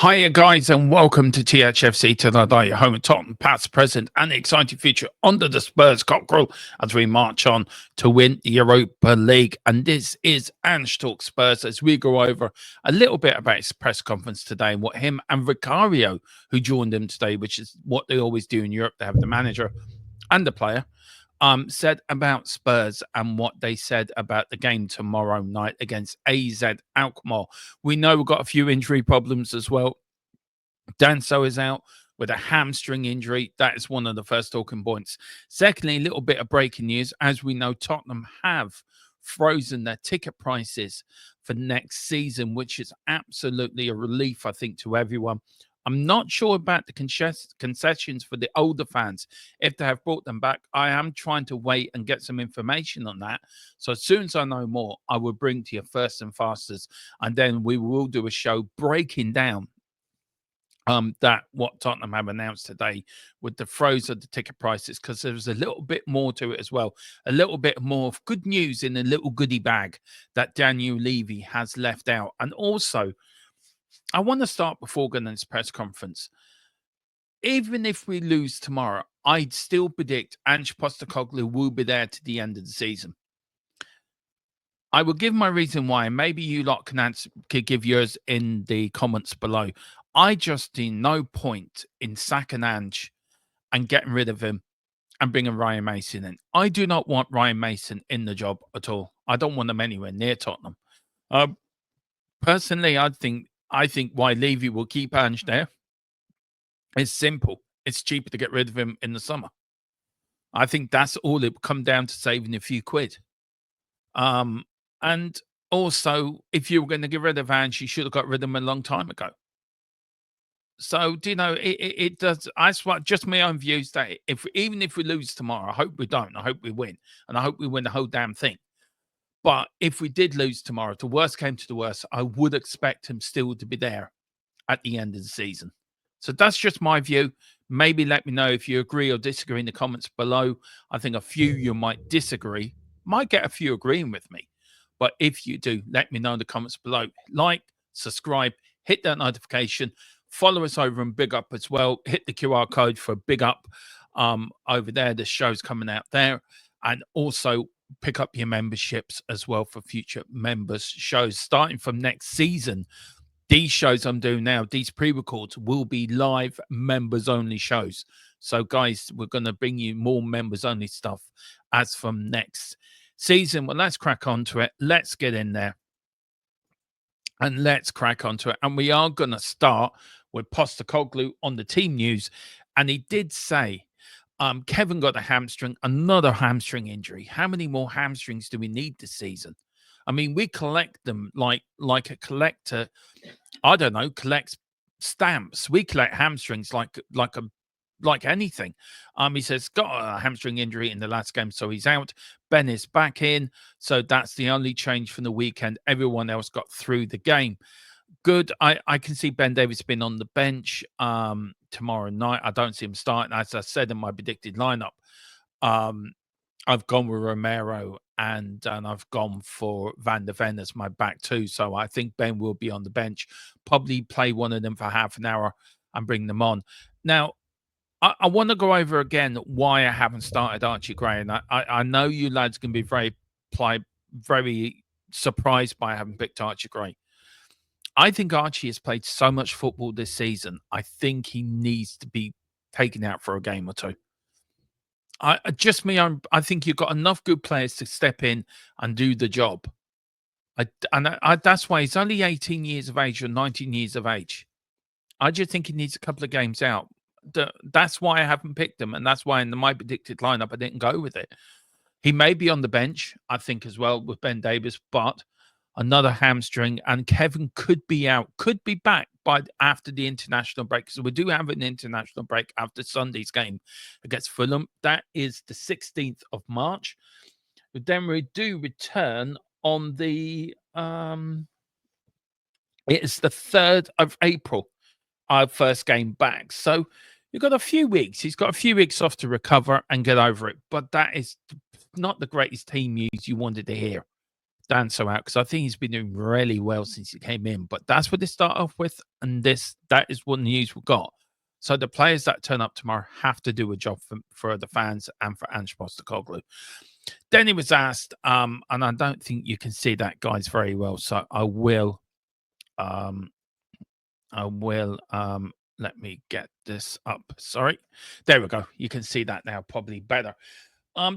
Hiya, guys, and welcome to THFC Tonight, your home of Tottenham, past, present, and the exciting future under the Spurs cockerel as we march on to win the Europa League. And this is Ange Talk Spurs as we go over a little bit about his press conference today and what him and Vicario, who joined him today, which is what they always do in Europe. They have the manager and the player. Said about Spurs and what they said about the game tomorrow night against AZ Alkmaar. We know we've got a few injury problems as well. Danso is out with a hamstring injury. That is one of the first talking points. Secondly, a little bit of breaking news. As we know, Tottenham have frozen their ticket prices for next season, which is absolutely a relief, I think, to everyone. I'm not sure about the concessions for the older fans, if they have brought them back. I am trying to wait and get some information on that. So as soon as I know more, I will bring to you first and fastest. And then we will do a show breaking down that what Tottenham have announced today with the froze of the ticket prices, because there's a little bit more to it as well. A little bit more of good news in a little goodie bag that Daniel Levy has left out. And also, I want to start before going to this press conference. Even if we lose tomorrow, I'd still predict Ange Postecoglou will be there to the end of the season. I will give my reason why. Maybe you lot could give yours in the comments below. I just see no point in sacking Ange and getting rid of him and bringing Ryan Mason in. I do not want Ryan Mason in the job at all. I don't want him anywhere near Tottenham. Personally, I think why Levy will keep Ange there is simple. It's cheaper to get rid of him in the summer. I think that's all it would come down to, saving a few quid. And also, if you were going to get rid of Ange, you should have got rid of him a long time ago. So, do you know, it does. I swear, just my own views that even if we lose tomorrow, I hope we don't. I hope we win. And I hope we win the whole damn thing. But if we did lose tomorrow, if the worst came to the worst, I would expect him still to be there at the end of the season. So that's just my view. Maybe let me know if you agree or disagree in the comments below. I think a few you might disagree, might get a few agreeing with me. But if you do, let me know in the comments below. Like, subscribe, hit that notification, follow us over on Big Up as well. Hit the QR code for Big Up over there. The show's coming out there. And also pick up your memberships as well for future members shows. Starting from next season, these shows I'm doing now, these pre-records will be live members-only shows. So, guys, we're going to bring you more members-only stuff as from next season. Well, let's crack on to it. Let's get in there and let's crack onto it. And we are going to start with Postecoglou on the team news. And he did say Kevin got a hamstring, another hamstring injury. How many more hamstrings do we need this season? I mean, we collect them like a collector, I don't know, collects stamps. We collect hamstrings like anything. He says got a hamstring injury in the last game, so he's out. Ben is back in, so that's the only change from the weekend. Everyone else got through the game. Good. I can see Ben Davies being on the bench tomorrow night. I don't see him starting. As I said in my predicted lineup, I've gone with Romero and I've gone for Van der Ven as my back two. So I think Ben will be on the bench. Probably play one of them for half an hour and bring them on. Now, I want to go over again why I haven't started Archie Gray. And I know you lads can be very surprised by having picked Archie Gray. I think Archie has played so much football this season. I think he needs to be taken out for a game or two. I think you've got enough good players to step in and do the job. That's why he's only 18 years of age or 19 years of age. I just think he needs a couple of games out. That's why I haven't picked him, and that's why in my predicted lineup I didn't go with it. He may be on the bench, I think, as well with Ben Davies, but another hamstring, and Kevin could be out, could be back after the international break. So we do have an international break after Sunday's game against Fulham. That is the 16th of March. But then we do return on the it's the 3rd of April, our first game back. So you've got a few weeks. He's got a few weeks off to recover and get over it. But that is not the greatest team news you wanted to hear. Danso out because I think he's been doing really well since he came in. But that's what they start off with, and that is what news we got. So the players that turn up tomorrow have to do a job for the fans and for Ange Postecoglou. Then he was asked, and I don't think you can see that guys very well, so um, I will let me get this up. Sorry, there we go. You can see that now, probably better.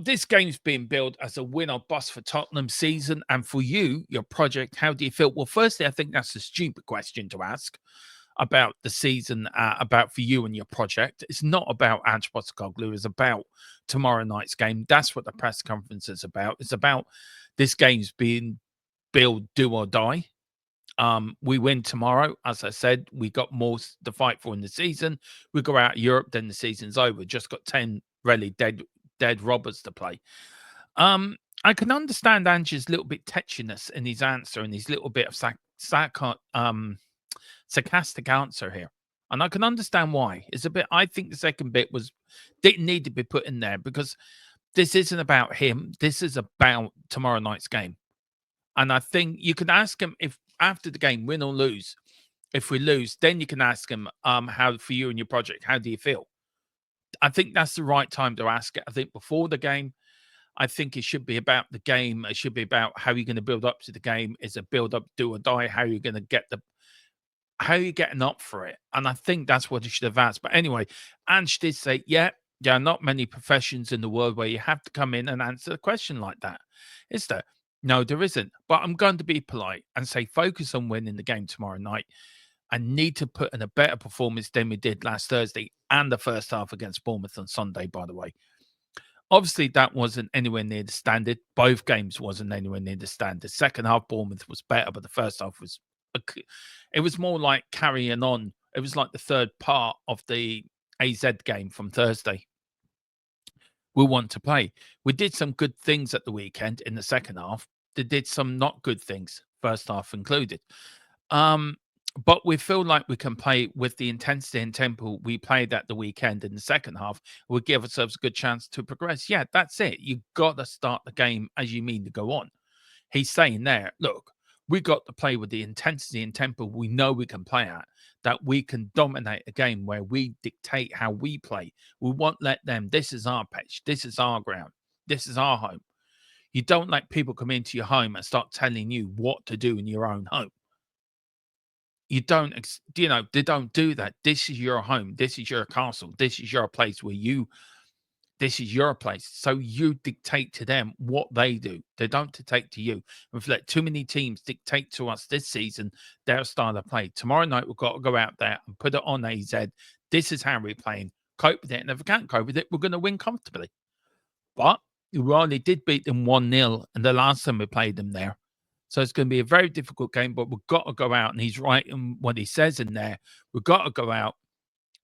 This game's being billed as a win or bust for Tottenham season, and for you, your project. How do you feel? Well, firstly, I think that's a stupid question to ask about the season, about for you and your project. It's not about Ange Postecoglou. It's about tomorrow night's game. That's what the press conference is about. It's about this game's being billed do or die. We win tomorrow. As I said, we got more to fight for in the season. We go out of Europe, then the season's over. Just got 10 really dead robbers to play. I can understand Ange's little bit tetchiness in his answer and his little bit of sarcastic answer here. And I can understand why. It's a bit, I think the second bit didn't need to be put in there because this isn't about him. This is about tomorrow night's game. And I think you can ask him if after the game, win or lose. If we lose, then you can ask him, how for you and your project, how do you feel? I think that's the right time to ask it. I think before the game, I think it should be about the game. It should be about how you're going to build up to the game. Is a build up, do or die? How you're going to how are you getting up for it? And I think that's what he should have asked. But anyway, Ange did say, yeah, there are not many professions in the world where you have to come in and answer a question like that. Is there? No, there isn't. But I'm going to be polite and say focus on winning the game tomorrow night and need to put in a better performance than we did last Thursday and the first half against Bournemouth on Sunday, by the way. Obviously, that wasn't anywhere near the standard. Both games wasn't anywhere near the standard. Second half, Bournemouth was better, but the first half was it was more like carrying on. It was like the third part of the AZ game from Thursday. We want to play. We did some good things at the weekend in the second half. They did some not good things, first half included. But we feel like we can play with the intensity and tempo we played at the weekend in the second half. We'll give ourselves a good chance to progress. Yeah, that's it. You got to start the game as you mean to go on. He's saying there, look, we got to play with the intensity and tempo we know we can play at, that we can dominate a game where we dictate how we play. We won't let them. This is our pitch. This is our ground. This is our home. You don't let people come into your home and start telling you what to do in your own home. You don't, they don't do that. This is your home. This is your castle. This is your place this is your place. So you dictate to them what they do. They don't dictate to you. We've let too many teams dictate to us this season their style of play. Tomorrow night, we've got to go out there and put it on AZ. This is how we're playing. Cope with it. And if we can't cope with it, we're going to win comfortably. But we only did beat them 1-0 and the last time we played them there. So it's going to be a very difficult game, but we've got to go out. And he's right in what he says in there. We've got to go out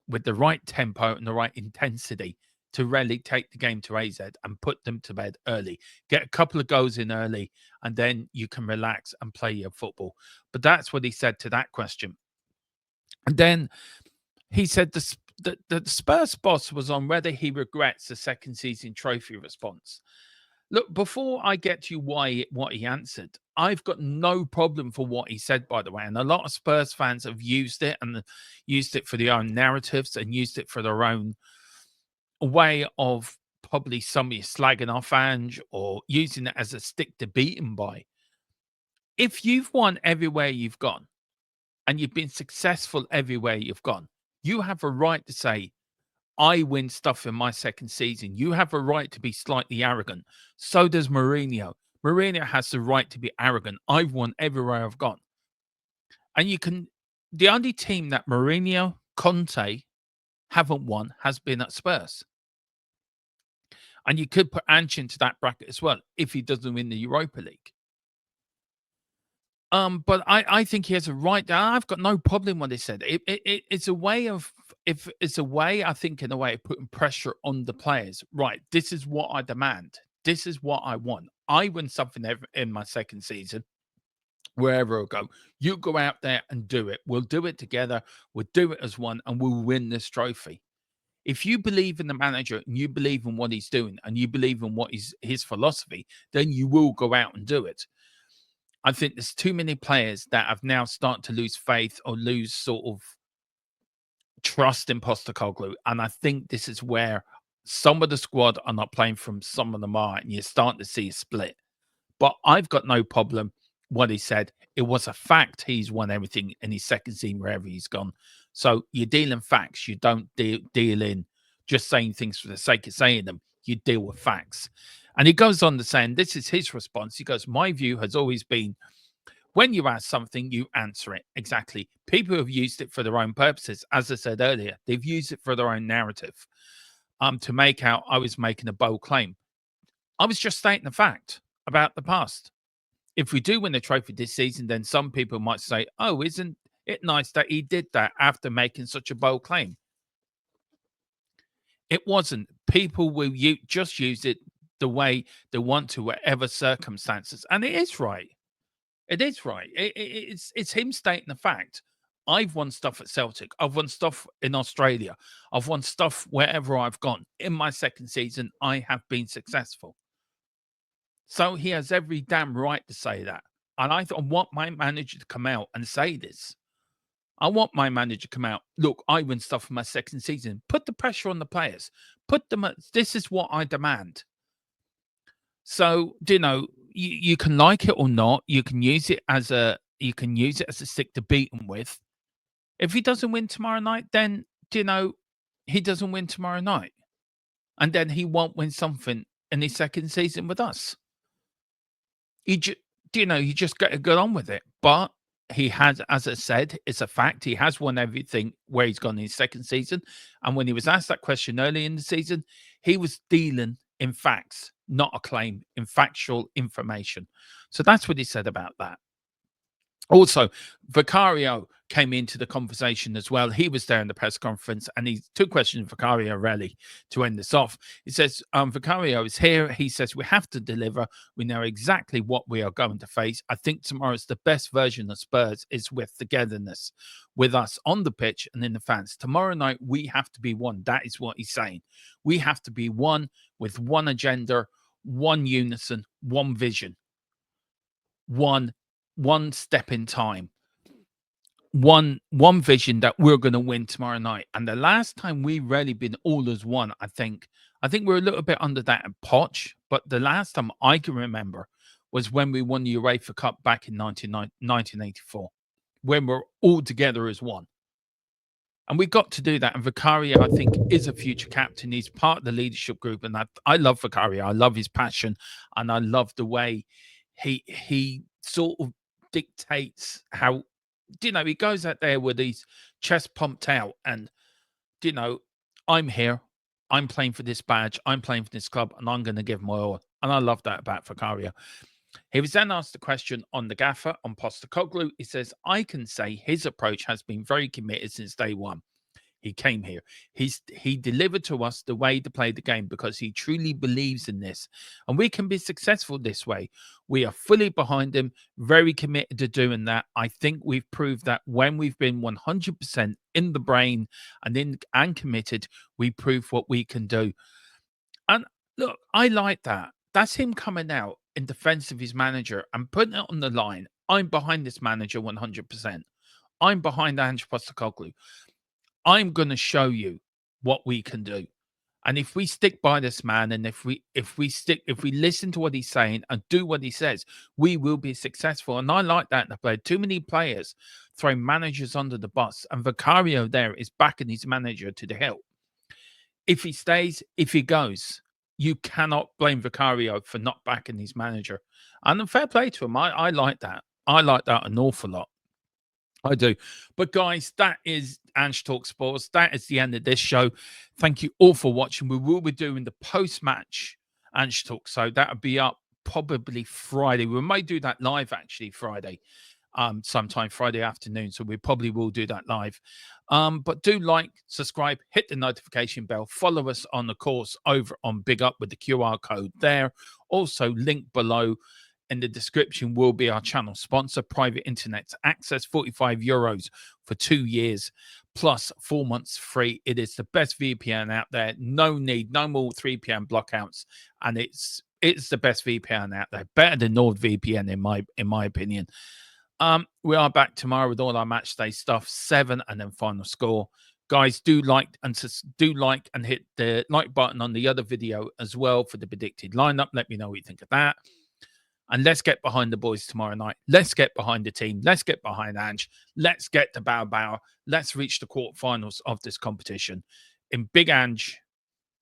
with the right tempo and the right intensity to really take the game to AZ and put them to bed early. Get a couple of goals in early, and then you can relax and play your football. But that's what he said to that question. And then he said the Spurs boss was on whether he regrets the second season trophy response. Look, before I get to what he answered, I've got no problem for what he said, by the way. And a lot of Spurs fans have used it and used it for their own narratives and used it for their own way of probably somebody slagging off Ange or using it as a stick to beat him by. If you've won everywhere you've gone and you've been successful everywhere you've gone, you have a right to say, I win stuff in my second season. You have a right to be slightly arrogant. So does Mourinho. Mourinho has the right to be arrogant. I've won everywhere I've gone. And the only team that Mourinho, Conte haven't won has been at Spurs. And you could put Ange into that bracket as well if he doesn't win the Europa League. But I think he has a right. I've got no problem with what he said. It's a way of, if it's a way, I think, in a way of putting pressure on the players. Right, this is what I demand. This is what I want. I win something in my second season, wherever I go. You go out there and do it. We'll do it together. We'll do it as one, and we'll win this trophy. If you believe in the manager and you believe in what he's doing and you believe in what his philosophy, then you will go out and do it. I think there's too many players that have now started to lose faith or lose sort of trust in Postecoglou, and I think this is where some of the squad are not playing from, some of them are, and you're starting to see a split. But I've got no problem what he said. It was a fact he's won everything in his second season wherever he's gone. So you deal in facts. You don't deal in just saying things for the sake of saying them. You deal with facts. And he goes on to saying, this is his response. He goes, my view has always been when you ask something, you answer it. Exactly. People have used it for their own purposes. As I said earlier, they've used it for their own narrative to make out I was making a bold claim. I was just stating the fact about the past. If we do win the trophy this season, then some people might say, oh, isn't it nice that he did that after making such a bold claim? It wasn't. People will just use it the way they want to, whatever circumstances. And it is right. It is right. It's him stating the fact. I've won stuff at Celtic. I've won stuff in Australia. I've won stuff wherever I've gone. In my second season, I have been successful. So he has every damn right to say that. And I want my manager to come out and say this. I want my manager to come out. Look, I win stuff for my second season. Put the pressure on the players. Put them at, this is what I demand. So, you can like it or not. You can use it as a stick to beat him with. If he doesn't win tomorrow night, then he doesn't win tomorrow night. And then he won't win something in his second season with us. You just got to get on with it. But he has, as I said, it's a fact. He has won everything where he's gone in his second season. And when he was asked that question early in the season, he was dealing in facts, not a claim, in factual information. So that's what he said about that. Also, Vicario came into the conversation as well. He was there in the press conference, and he took questions of Vicario really to end this off. He says, Vicario is here. He says, we have to deliver. We know exactly what we are going to face. I think tomorrow's the best version of Spurs is with togetherness, with us on the pitch and in the fans. Tomorrow night, we have to be one. That is what he's saying. We have to be one with one agenda, one unison, one vision, one step in time, one vision that we're going to win tomorrow night. And the last time we really been all as one, I think we're a little bit under that at Poch, but the last time I can remember was when we won the UEFA Cup back in 1984, when we're all together as one. And we got to do that. And Vicario, I think, is a future captain. He's part of the leadership group. And I love Vicario. I love his passion. And I love the way he sort of dictates how, he goes out there with his chest pumped out and, I'm here. I'm playing for this badge. I'm playing for this club and I'm going to give my all. And I love that about Vicario. He was then asked a question on the gaffer, on Postecoglou. He says, I can say his approach has been very committed since day one. He came here. He delivered to us the way to play the game because he truly believes in this. And we can be successful this way. We are fully behind him, very committed to doing that. I think we've proved that when we've been 100% in the brain and committed, we prove what we can do. And look, I like that. That's him coming out in defense of his manager and putting it on the line. I'm behind this manager 100%. I'm behind Ange Postecoglou. I'm going to show you what we can do. And if we stick by this man and if we listen to what he's saying and do what he says, we will be successful. And I like that in the play. Too many players throw managers under the bus, and Vicario there is backing his manager to the hill. If he stays, if he goes, you cannot blame Vicario for not backing his manager. And fair play to him. I like that. I like that an awful lot. I do. But guys, that is Ange Talk Sports. That is the end of this show. Thank you all for watching. We will be doing the post-match Ange Talk. So that'll be up probably Friday. We might do that live actually Friday. Sometime Friday afternoon. So we probably will do that live. But do like, subscribe, hit the notification bell, follow us on the course over on Big Up with the QR code there. Also, link below in the description will be our channel sponsor, Private Internet Access, €45 for 2 years, plus 4 months free. It is the best VPN out there. No more 3 p.m. blockouts, and it's It's the best VPN out there, better than NordVPN in my opinion. We are back tomorrow with all our match day stuff, 7 and then final score. Guys, do like and hit the like button on the other video as well for the predicted lineup. Let me know what you think of that. And let's get behind the boys tomorrow night. Let's get behind the team. Let's get behind Ange. Let's get to Bao. Let's reach the quarterfinals of this competition. In Big Ange,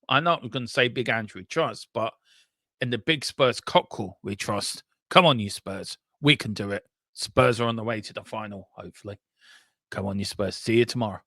I'm not going to say Big Ange we trust, but in the big Spurs cockle we trust. Come on, you Spurs. We can do it. Spurs are on the way to the final, hopefully. Come on, you Spurs. See you tomorrow.